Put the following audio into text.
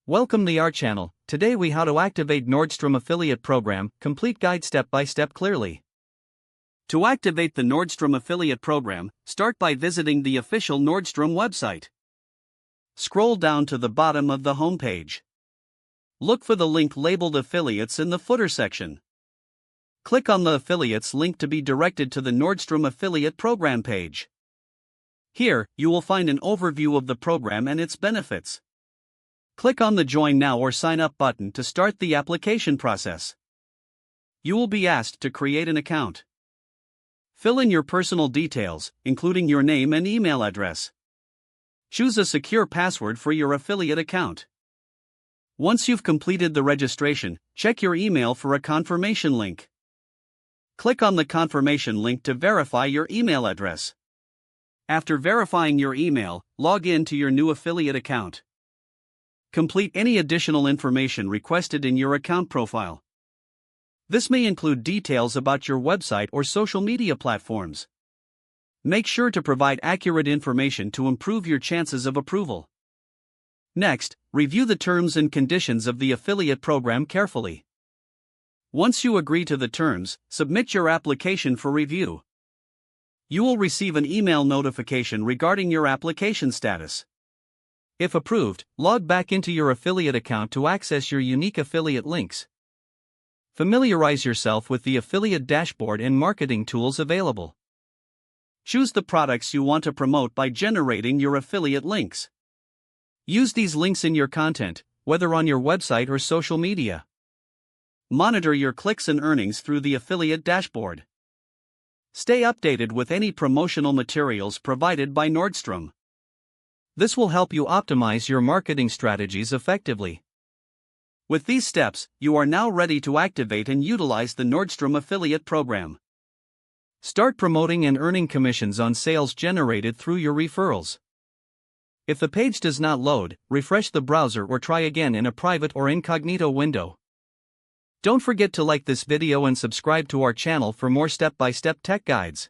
Welcome to our channel. Today we how to activate Nordstrom affiliate program, complete guide step by step clearly. To activate the Nordstrom affiliate program, start by visiting the official Nordstrom website. Scroll down to the bottom of the homepage. Look for the link labeled affiliates in the footer section. Click on the affiliates link to be directed to the Nordstrom affiliate program page. Here, you will find an overview of the program and its benefits. Click on the Join Now or Sign Up button to start the application process. You will be asked to create an account. Fill in your personal details, including your name and email address. Choose a secure password for your affiliate account. Once you've completed the registration, check your email for a confirmation link. Click on the confirmation link to verify your email address. After verifying your email, log in to your new affiliate account. Complete any additional information requested in your account profile. This may include details about your website or social media platforms. Make sure to provide accurate information to improve your chances of approval. Next, review the terms and conditions of the affiliate program carefully. Once you agree to the terms, submit your application for review. You will receive an email notification regarding your application status. If approved, log back into your affiliate account to access your unique affiliate links. Familiarize yourself with the affiliate dashboard and marketing tools available. Choose the products you want to promote by generating your affiliate links. Use these links in your content, whether on your website or social media. Monitor your clicks and earnings through the affiliate dashboard. Stay updated with any promotional materials provided by Nordstrom. This will help you optimize your marketing strategies effectively. With these steps, you are now ready to activate and utilize the Nordstrom affiliate program. Start promoting and earning commissions on sales generated through your referrals. If the page does not load, refresh the browser or try again in a private or incognito window. Don't forget to like this video and subscribe to our channel for more step-by-step tech guides.